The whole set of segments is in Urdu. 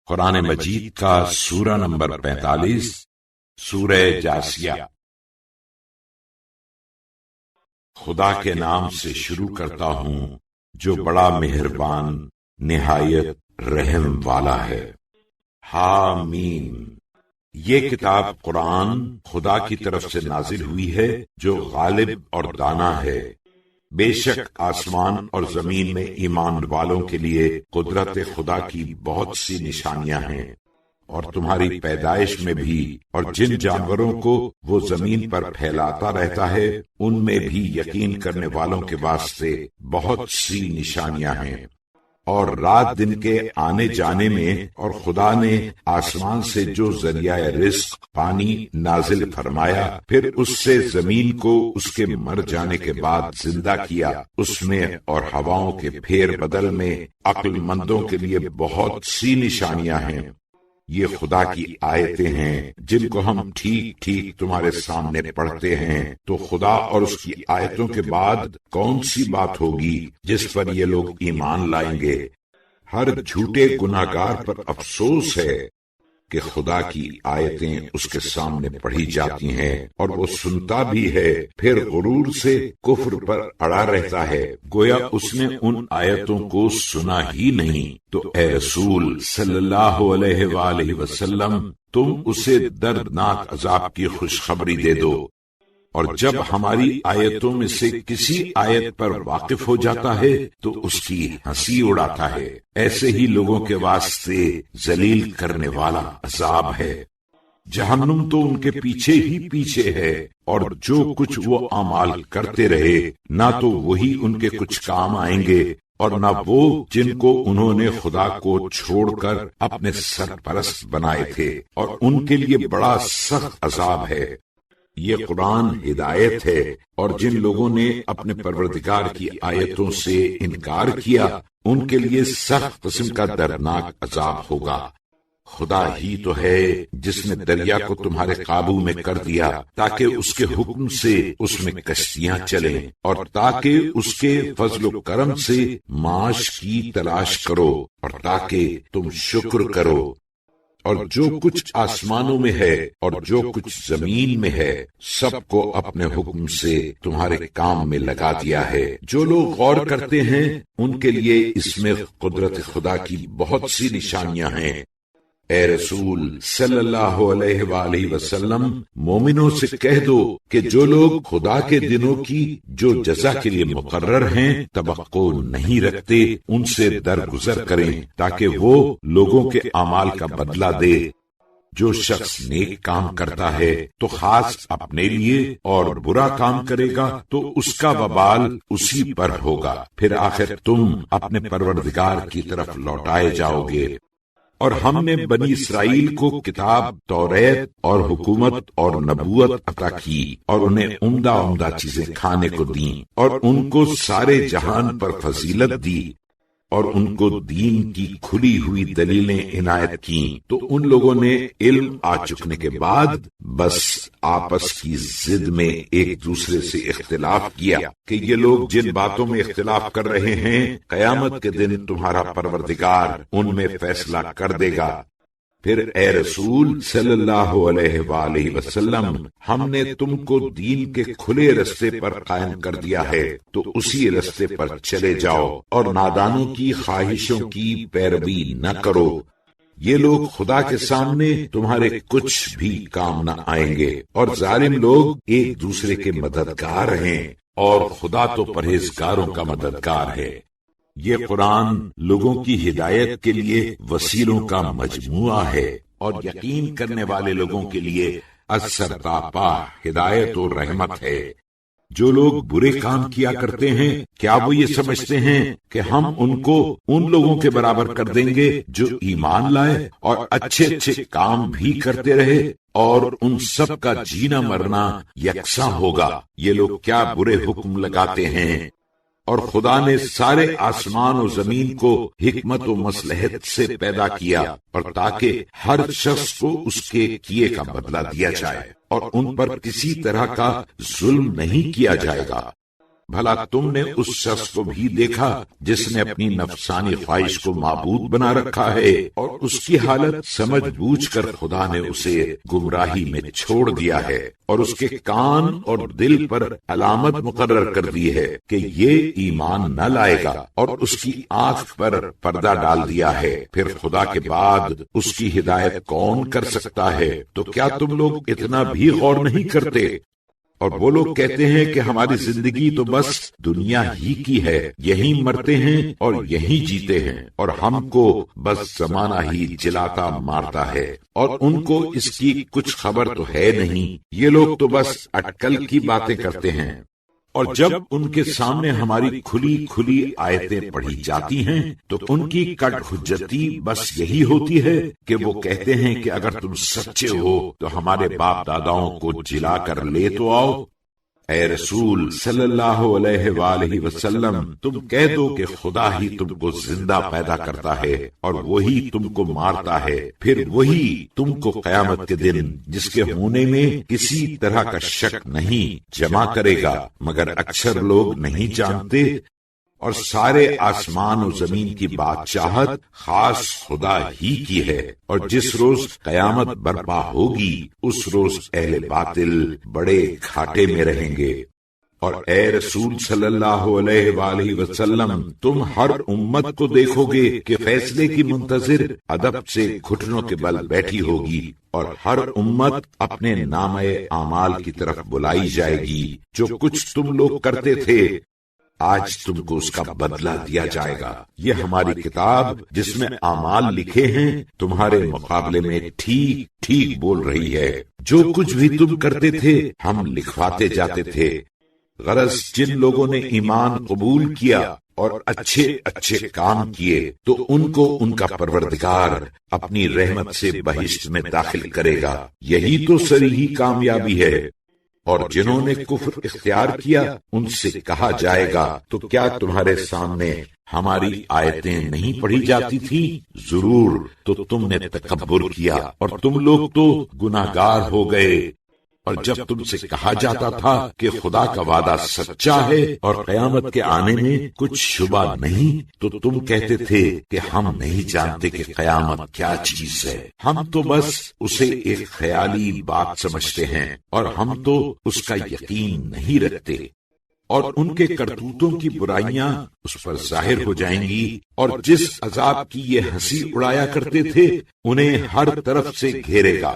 قرآن مجید کا سورہ نمبر 45 سورہ جاسیہ۔ خدا کے نام سے شروع کرتا ہوں جو بڑا مہربان نہایت رحم والا ہے۔ حامیم۔ یہ کتاب قرآن خدا کی طرف سے نازل ہوئی ہے جو غالب اور دانا ہے۔ بے شک آسمان اور زمین میں ایمان والوں کے لیے قدرت خدا کی بہت سی نشانیاں ہیں، اور تمہاری پیدائش میں بھی اور جن جانوروں کو وہ زمین پر پھیلاتا رہتا ہے ان میں بھی یقین کرنے والوں کے واسطے بہت سی نشانیاں ہیں، اور رات دن کے آنے جانے میں، اور خدا نے آسمان سے جو ذریعہ رزق پانی نازل فرمایا پھر اس سے زمین کو اس کے مر جانے کے بعد زندہ کیا، اس میں اور ہواؤں کے پھیر بدل میں عقل مندوں کے لیے بہت سی نشانیاں ہیں۔ یہ خدا کی آیتیں ہیں جن کو ہم ٹھیک ٹھیک تمہارے سامنے پڑھتے ہیں، تو خدا اور اس کی آیتوں کے بعد کون سی بات ہوگی جس پر یہ لوگ ایمان لائیں گے؟ ہر جھوٹے گناہگار پر افسوس ہے کہ خدا کی آیتیں اس کے سامنے پڑھی جاتی ہیں اور وہ سنتا بھی ہے، پھر غرور سے کفر پر اڑا رہتا ہے، گویا اس نے ان آیتوں کو سنا ہی نہیں۔ تو اے رسول صلی اللہ علیہ وآلہ وسلم، تم اسے دردناک عذاب کی خوشخبری دے دو، اور جب ہماری آیتوں میں سے کسی آیت پر واقف ہو جاتا ہے تو اس کی ہنسی اڑاتا ہے۔ ایسے ہی لوگوں کے واسطے ذلیل کرنے والا عذاب ہے۔ جہنم تو ان کے پیچھے ہی پیچھے ہے، اور جو کچھ وہ اعمال کرتے رہے نہ تو وہی ان کے کچھ کام آئیں گے، اور نہ وہ جن کو انہوں نے خدا کو چھوڑ کر اپنے سرپرست بنائے تھے، اور ان کے لیے بڑا سخت عذاب ہے۔ یہ قرآن ہدایت ہے، اور جن لوگوں نے اپنے پروردگار کی آیتوں سے انکار کیا ان کے لیے سخت قسم کا دردناک عذاب ہوگا۔ خدا ہی تو ہے جس نے دریا کو تمہارے قابو میں کر دیا تاکہ اس کے حکم سے اس میں کشتیاں چلیں، اور تاکہ اس کے فضل و کرم سے معاش کی تلاش کرو، اور تاکہ تم شکر کرو۔ اور جو کچھ آسمانوں میں ہے اور جو کچھ زمین میں ہے سب کو اپنے حکم سے تمہارے کام میں لگا دیا ہے۔ جو لوگ غور کرتے ہیں ان کے لیے اس میں قدرت خدا کی بہت سی نشانیاں ہیں۔ اے رسول صلی اللہ علیہ وآلہ وسلم، مومنوں سے کہہ دو کہ جو لوگ خدا کے دنوں کی جو جزا کے لیے مقرر ہیں توقع نہیں رکھتے ان سے درگزر کریں تاکہ وہ لوگوں کے اعمال کا بدلہ دے۔ جو شخص نیک کام کرتا ہے تو خاص اپنے لیے، اور برا کام کرے گا تو اس کا وبال اسی پر ہوگا، پھر آخر تم اپنے پروردگار کی طرف لوٹائے جاؤ گے۔ اور ہم نے بنی اسرائیل کو کتاب، توریت اور حکومت اور نبوت عطا کی، اور انہیں عمدہ عمدہ چیزیں کھانے کو دیں، اور ان کو سارے جہان پر فضیلت دی، اور ان کو دین کی کھلی ہوئی دلیلیں عنایت کیں۔ تو ان لوگوں نے علم آ چکنے کے بعد بس آپس کی ضد میں ایک دوسرے سے اختلاف کیا کہ یہ لوگ جن باتوں میں اختلاف کر رہے ہیں قیامت کے دن تمہارا پروردگار ان میں فیصلہ کر دے گا۔ پھر اے رسول صلی اللہ علیہ وآلہ وسلم، ہم نے تم کو دین کے کھلے رستے پر قائم کر دیا ہے، تو اسی رستے پر چلے جاؤ، اور نادانوں کی خواہشوں کی پیروی نہ کرو۔ یہ لوگ خدا کے سامنے تمہارے کچھ بھی کام نہ آئیں گے، اور ظالم لوگ ایک دوسرے کے مددگار ہیں، اور خدا تو پرہیزگاروں کا مددگار ہے۔ یہ قرآن لوگوں کی ہدایت کے لیے وسیلوں کا مجموعہ ہے، اور یقین کرنے والے لوگوں کے لیے السرتاپا ہدایت و رحمت ہے۔ جو لوگ برے کام کیا کرتے ہیں کیا وہ یہ سمجھتے ہیں کہ ہم ان کو ان لوگوں کے برابر کر دیں گے جو ایمان لائے اور اچھے اچھے کام بھی کرتے رہے، اور ان سب کا جینا مرنا یکساں ہوگا؟ یہ لوگ کیا برے حکم لگاتے ہیں۔ اور خدا نے سارے آسمان و زمین کو حکمت و مصلحت سے پیدا کیا، اور تاکہ ہر شخص کو اس کے کیے کا بدلہ دیا جائے، اور ان پر کسی طرح کا ظلم نہیں کیا جائے گا۔ بھلا تم نے اس شخص کو بھی دیکھا جس نے اپنی نفسانی خواہش کو معبود بنا رکھا ہے اور اس کی حالت سمجھ بوجھ کر خدا نے اسے گمراہی میں چھوڑ دیا ہے اور اس کے کان اور دل پر علامت مقرر کر دی ہے کہ یہ ایمان نہ لائے گا، اور اس کی آنکھ پر پردہ ڈال دیا ہے، پھر خدا کے بعد اس کی ہدایت کون کر سکتا ہے؟ تو کیا تم لوگ اتنا بھی غور نہیں کرتے؟ اور وہ لوگ کہتے ہیں کہ ہماری زندگی تو بس دنیا ہی کی ہے، یہیں مرتے ہیں اور یہیں جیتے ہیں، اور ہم کو بس زمانہ ہی جلاتا مارتا ہے، اور ان کو اس کی کچھ خبر تو ہے نہیں۔ یہ لوگ تو بس اٹکل کی باتیں کرتے ہیں۔ اور جب ان کے سامنے ہماری کھلی کھلی آیتیں پڑھی جاتی ہیں تو ان کی کٹ حجتی بس یہی ہوتی ہے کہ وہ کہتے ہیں کہ اگر تم سچے ہو تو ہمارے باپ داداؤں کو جلا کر لے تو آؤ۔ اے رسول صلی اللہ علیہ وآلہ وسلم، تم کہہ دو کہ خدا ہی تم کو زندہ پیدا کرتا ہے اور وہی تم کو مارتا ہے، پھر وہی تم کو قیامت کے دن جس کے ہونے میں کسی طرح کا شک نہیں جمع کرے گا، مگر اکثر لوگ نہیں جانتے۔ اور سارے آسمان و زمین کی بادشاہت خاص خدا ہی کی ہے، اور جس روز قیامت برپا ہوگی اس روز اہل باطل بڑے گھاٹے میں رہیں گے۔ اور اے رسول صلی اللہ علیہ وآلہ وسلم، تم ہر امت کو دیکھو گے کہ فیصلے کی منتظر ادب سے گھٹنوں کے بل بیٹھی ہوگی، اور ہر امت اپنے نامہ اعمال کی طرف بلائی جائے گی۔ جو کچھ تم لوگ کرتے تھے آج تم کو اس کا بدلہ دیا جائے گا۔ یہ ہماری کتاب جس میں اعمال لکھے ہیں تمہارے مقابلے میں ٹھیک ٹھیک بول رہی ہے۔ جو کچھ بھی تم کرتے تھے ہم لکھواتے جاتے تھے۔ غرض جن لوگوں نے ایمان قبول کیا اور اچھے اچھے کام کیے تو ان کو ان کا پروردگار اپنی رحمت سے بہشت میں داخل کرے گا، یہی تو صریحی کامیابی ہے۔ اور جنہوں نے کفر اختیار کیا ان سے کہا جائے گا تو کیا تمہارے سامنے ہماری آیتیں نہیں پڑھی جاتی تھی؟ ضرور، تو تم نے تکبر کیا اور تم لوگ تو گناہگار ہو گئے۔ اور جب تم سے کہا جاتا تھا کہ خدا کا وعدہ سچا ہے اور قیامت کے آنے میں کچھ شبہ نہیں، تو تم کہتے تھے کہ ہم نہیں جانتے کہ قیامت کیا چیز ہے، ہم تو بس اسے ایک خیالی بات سمجھتے ہیں اور ہم تو اس کا یقین نہیں رکھتے۔ اور ان کے کرتوتوں کی برائیاں اس پر ظاہر ہو جائیں گی، اور جس عذاب کی یہ ہنسی اڑایا کرتے تھے انہیں ہر طرف سے گھیرے گا۔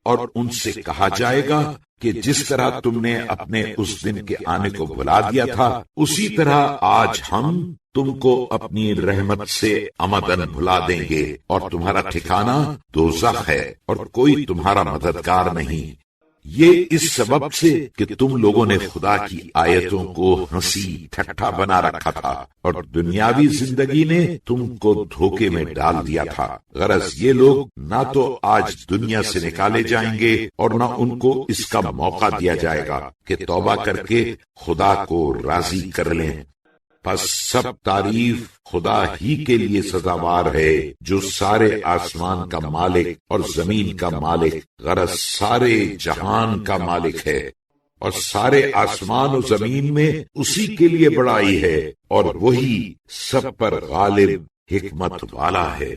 اور ان سے کہا جائے گا کہ جس طرح تم نے اپنے اس دن کے آنے کو بلا دیا تھا اسی طرح آج ہم تم کو اپنی رحمت سے عمدن بھلا دیں گے، اور تمہارا ٹھکانہ دوزخ ہے اور کوئی تمہارا مددگار نہیں۔ یہ اس سبب سے کہ تم لوگوں نے خدا کی آیتوں کو ہنسی ٹھٹھا بنا رکھا تھا اور دنیاوی زندگی نے تم کو دھوکے میں ڈال دیا تھا۔ غرض یہ لوگ نہ تو آج دنیا سے نکالے جائیں گے اور نہ ان کو اس کا موقع دیا جائے گا کہ توبہ کر کے خدا کو راضی کر لیں۔ پس سب تعریف خدا ہی کے لیے سزاوار ہے جو سارے آسمان کا مالک اور زمین کا مالک، غرض سارے جہان کا مالک ہے، اور سارے آسمان و زمین میں اسی کے لیے بڑائی ہے، اور وہی سب پر غالب حکمت والا ہے۔